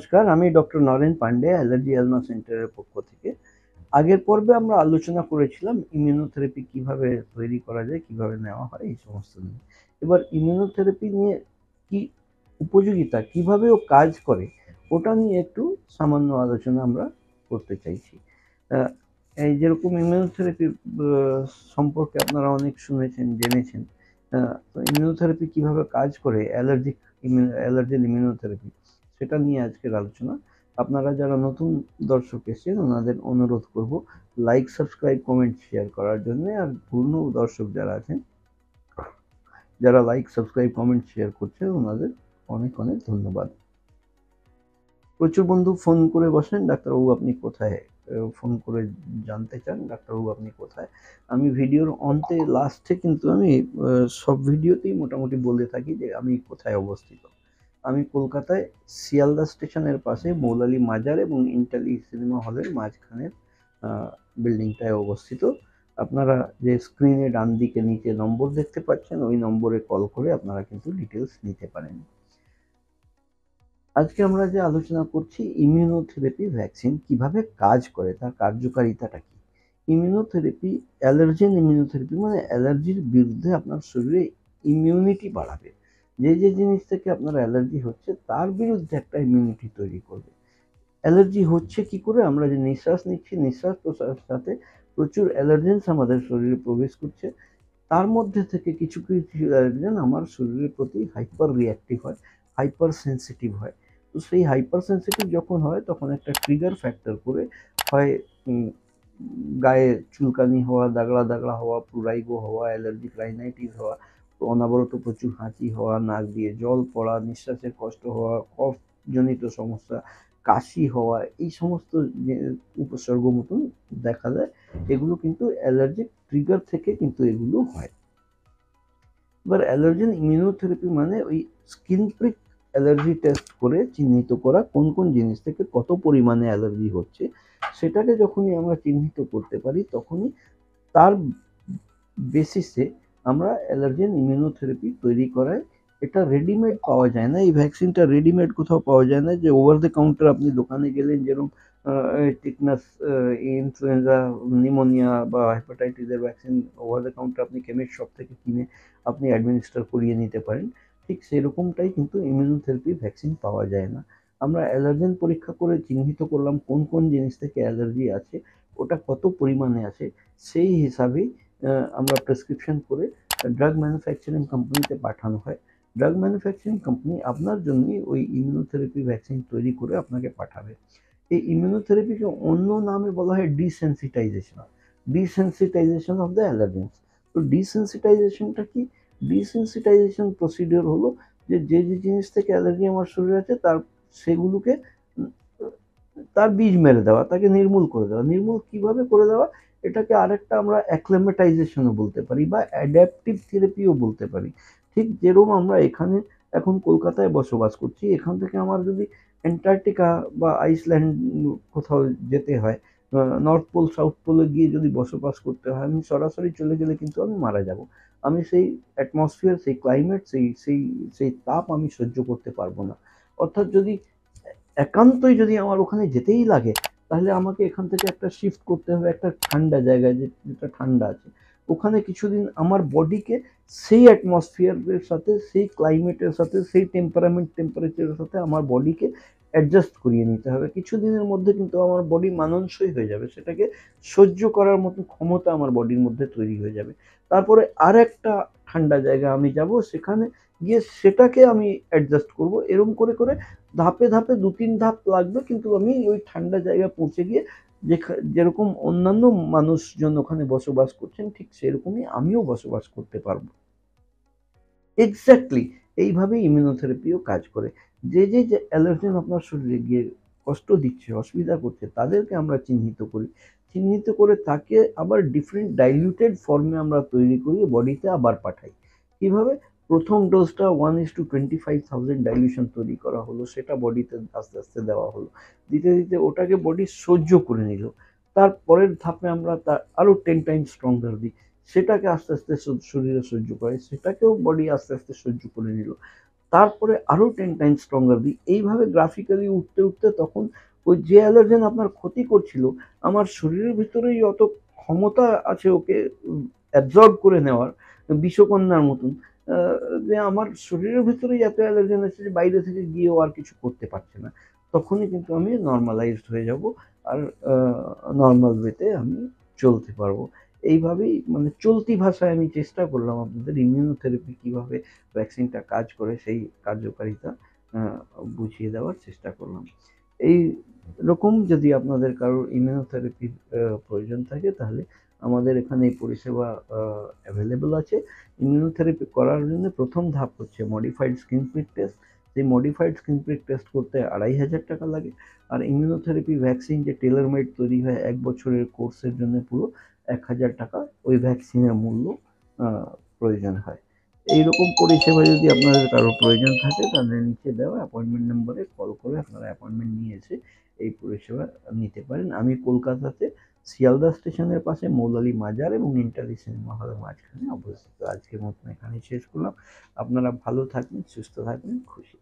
নমস্কার, আমি doctor Naren Pandey allergy অ্যালমা সেন্টারের পক্ষ থেকে। আগের পর্বে আমরা আলোচনা করেছিলাম ইমিউনোথেরাপি কিভাবে তৈরি করা যায়, কিভাবে নেওয়া হয় এই সমস্ত নিয়ে। এবার ইমিউনোথেরাপি নিয়ে কি উপযোগিতা, কিভাবে ও কাজ করে ওটা নিয়ে একটু সামান্য আলোচনা আমরা করতে চাইছি। এই যেরকম ইমিউনোথেরাপি সম্পর্কে আপনারা অনেক শুনেছেন, জেনেছেন। তো ইমিউনোথেরাপি কিভাবে কাজ করে, অ্যালার্জেন ইমিউনোথেরাপি সেটা নিয়ে আজকের আলোচনা। আপনারা যারা নতুন দর্শক এসেছেন ওনাদের অনুরোধ করব লাইক, সাবস্ক্রাইব, কমেন্ট, শেয়ার করার জন্য। আর পুরনো দর্শক যারা আছেন, যারা লাইক, সাবস্ক্রাইব, কমেন্ট, শেয়ার করছেন ওনাদের অনেক অনেক ধন্যবাদ। প্রচুর বন্ধু ফোন করে বসেন, ডাক্তারবাবু আপনি কোথায়, ফোন করে জানতে চান ডাক্তারবাবু আপনি কোথায়। আমি ভিডিওর অন্তে লাস্টে কিন্তু আমি সব ভিডিওতেই মোটামুটি বলে থাকি যে আমি কোথায় অবস্থিত। আমি কলকাতায় শিয়ালদা স্টেশনের পাশে মৌলালী মাজার এবং ইন্টালি সিনেমা হলের মাঝখানের বিল্ডিংটায় অবস্থিত। আপনারা যে স্ক্রিনে ডান দিকে নিচে নম্বর দেখতে পাচ্ছেন ওই নম্বরে কল করে আপনারা কিন্তু ডিটেলস নিতে পারেন। আজকে আমরা যে আলোচনা করছি ইমিউনোথেরাপি ভ্যাকসিন কিভাবে কাজ করে, তার কার্যকারিতাটা কি। ইমিউনোথেরাপি, অ্যালার্জেন ইমিউনোথেরাপি মানে অ্যালার্জির বিরুদ্ধে আপনার শরীরে ইমিউনিটি বাড়াবে। যে যে জিনিস থেকে আপনার অ্যালার্জি হচ্ছে তার বিরুদ্ধে একটা ইমিউনিটি তৈরি করবে। অ্যালার্জি হচ্ছে কি করে, আমরা যে নিঃশ্বাস নিচ্ছি, নিঃশ্বাস প্রশ্বাসের সাথে প্রচুর অ্যালার্জেন্স আমাদের শরীরে প্রবেশ করছে। তার মধ্যে থেকে কিছু কিছু অ্যালার্জেন আমার শরীরের প্রতি হাইপার রিঅ্যাক্টিভ হয়, হাইপার সেন্সিটিভ হয়। তো সেই হাইপার সেন্সিটিভ যখন হয় তখন একটা ট্রিগার ফ্যাক্টর করে হয় গায়ে চুলকানি হওয়া, দাগড়া দাগড়া হওয়া, প্লুরাইগো হওয়া, অ্যালার্জিক রাইনাইটিস হওয়া, অনবরত প্রচুর হাঁচি হওয়া, নাক দিয়ে জল পড়া, নিঃশ্বাসের কষ্ট হওয়া, কফ জনিত সমস্যা, কাশি হওয়া, এই সমস্ত যে উপসর্গ মতন দেখা যায়, এগুলো কিন্তু অ্যালার্জিক ট্রিগার থেকে কিন্তু এগুলো হয়। এবার অ্যালার্জেন ইমিউনোথেরাপি মানে ওই স্কিন প্রিক অ্যালার্জি টেস্ট করে চিহ্নিত করা কোন কোন জিনিস থেকে কত পরিমাণে অ্যালার্জি হচ্ছে। সেটাকে যখনই আমরা চিহ্নিত করতে পারি তখনই তার বেসিসে আমরা অ্যালার্জেন ইমিউনোথেরাপি তৈরি করায়। এটা রেডিমেড পাওয়া যায় না, এই ভ্যাকসিনটা রেডিমেড কোথাও পাওয়া যায় না যে ওভার দ্য কাউন্টার আপনি দোকানে গেলেন যেরকম টিটনাস, ইনফ্লুয়েঞ্জা, নিউমোনিয়া বা হেপাটাইটিসের ভ্যাকসিন ওভার দ্য কাউন্টার আপনি কেমিস্ট শপ থেকে কিনে আপনি অ্যাডমিনিস্টার করিয়ে নিতে পারেন, ঠিক সেরকমটাই কিন্তু ইমিউনোথেরাপি ভ্যাকসিন পাওয়া যায় না। আমরা অ্যালার্জেন পরীক্ষা করে চিহ্নিত করলাম কোন কোন জিনিস থেকে অ্যালার্জি আছে, ওটা কত পরিমাণে আছে, সেই হিসাবেই আমরা প্রেসক্রিপশন করে ড্রাগ ম্যানুফ্যাকচারিং কোম্পানিতে পাঠানো হয়। ড্রাগ ম্যানুফ্যাকচারিং কোম্পানি আপনার জন্যই ওই ইমিউনোথেরাপি ভ্যাকসিন তৈরি করে আপনাকে পাঠাবে। এই ইমিউনোথেরাপিকে অন্য নামে বলা হয় desensitisation, desensitisation of the allergens. তো ডিসেন্সিটাইজেশনটা কি? ডিসেন্সিটাইজেশন প্রসিডিওর হলো যে যে যে জিনিস থেকে অ্যালার্জি আমার শরীরে আছে তার সেগুলোকে তার বীজ মেরে দেওয়া, তাকে নির্মূল করে দেওয়া। নির্মূল কিভাবে করে দেওয়া, এটাকে আরেকটা আমরা অ্যাক্লেমেটাইজেশনও বলতে পারি বা অ্যাডাপটিভ থেরাপিও বলতে পারি। ঠিক যেরকম আমরা এখানে এখন কলকাতায় বসবাস করছি, এখান থেকে আমার যদি অ্যান্টার্কটিকা বা আইসল্যান্ড কোথাও যেতে হয়, নর্থ পোল সাউথ পোলে গিয়ে যদি বসবাস করতে হয়, আমি সরাসরি চলে গেলে কিন্তু আমি মারা যাব। আমি সেই অ্যাটমসফিয়ার, সেই ক্লাইমেট, সেই সেই সেই তাপ আমি সহ্য করতে পারবো না। অর্থাৎ যদি একান্তই যদি আমার ওখানে যেতেই লাগে তাহলে আমাকে এখান থেকে একটা শিফট করতে হবে একটা ঠান্ডা জায়গায়, যেটা ঠান্ডা আছে, ওখানে কিছুদিন আমার বডিকে সেই অ্যাটমসফিয়ারের সাথে, সেই ক্লাইমেটের সাথে, সেই টেম্পারেচারের সাথে আমার বডিকে অ্যাডজাস্ট করিয়ে নিতে হবে। কিছুদিনের মধ্যে কিন্তু আমার বডি মানানসই হয়ে যাবে, সেটাকে সহ্য করার মতো ক্ষমতা আমার বডির মধ্যে তৈরি হয়ে যাবে। তারপরে আর একটা ঠান্ডা জায়গা আমি যাব, সেখানে গিয়ে সেটাকে আমি অ্যাডজাস্ট করব। এরম করে করে ধাপে ধাপে ২-৩ ধাপ লাগবে, কিন্তু আমি ওই ঠান্ডা জায়গায় পৌঁছে গিয়ে যেরকম অন্যান্য মানুষজন ওখানে বসবাস করছেন ঠিক সেরকমই আমিও বসবাস করতে পারবো। এক্স্যাক্টলি এইভাবেই ইমিউনোথেরাপিও কাজ করে। যে যে যে অ্যালার্জেন আপনার শরীরে গিয়ে কষ্ট দিচ্ছে, অসুবিধা করছে, তাদেরকে আমরা চিহ্নিত করি। চিহ্নিত করে তাকে আবার ডিফারেন্ট ডাইলিউটেড ফর্মে আমরা তৈরি করি, বডিতে আবার পাঠাই। কিভাবে? প্রথম ডোজটা 1:25,000 ডাইলিউশন তৈরি করা হলো, সেটা বডিতে আস্তে আস্তে দেওয়া হলো। দিতে দিতে ওটাকে বডি সহ্য করে নিল। তার পরের ধাপে আমরা তার আরও 10 টাইমস স্ট্রঙ্গার দিই, সেটাকে আস্তে আস্তে শরীরে সহ্য করে, সেটাকেও বডি আস্তে আস্তে সহ্য করে নিল। তারপরে আরও 10 টাইমস স্ট্রঙ্গার দিই। এইভাবে গ্রাফিক্যালি উঠতে, উঠতে তখন ওই যে অ্যালার্জেন আপনার ক্ষতি করছিল, আমার শরীরের ভিতরেই অত ক্ষমতা আছে ওকে অ্যাবজর্ব করে নেওয়ার, বিষকন্যার মতন, আ যে আমার শরীরের ভিতরেই এত অ্যালার্জেন আছে যে বাইরে থেকে গিয়েও আর কিছু করতে পারছে না। তখনই কিন্তু আমি নরমালাইজড হয়ে যাব। আর আ নরমাল ওয়েতে আমি চলতে পারবো। এইভাবেই মানে চলতি ভাষায় আমি চেষ্টা করলাম আপনাদের ইমিউনোথেরাপি কিভাবে ভ্যাকসিনটা কাজ করে সেই কার্যকারিতা আ বুঝিয়ে দেওয়ার চেষ্টা করলাম। এইরকম যদি আপনাদের কারোর ইমিউনোথেরাপির প্রয়োজন থাকে তাহলে আমাদের এখানে এই পরিষেবা এভেইলেবল আছে। ইমিউনোথেরাপি করার জন্য ১ম ধাপ হচ্ছে মডিফাইড স্কিন প্রিক টেস্ট। সেই মডিফাইড স্কিন প্রিক টেস্ট করতে ৳২৫০০ লাগে। আর ইমিউনোথেরাপি ভ্যাকসিন যে টেইলর মেড তৈরি হয় ১ বছরের কোর্সের জন্য পুরো ৳১,০০০ ওই ভ্যাকসিনের মূল্য আ প্রয়োজন হয়। এইরকম পরিষেবা যদি আপনাদের কারো প্রয়োজন থাকে তাহলে নিচে দেওয়া অ্যাপয়েন্টমেন্ট নম্বরে কল করে আপনারা অ্যাপয়েন্টমেন্ট নিয়ে এসে এই পরিষেবা নিতে পারেন। আমি কলকাতাতে শিয়ালদা স্টেশনের পাশে মৌলালী মাজার এবং ইন্টারি সিনেমা হলের মাঝখানে অবস্থিত। আজকের মতন এখানেই শেষ করলাম। আপনারা ভালো থাকবেন, সুস্থ থাকবেন, খুশি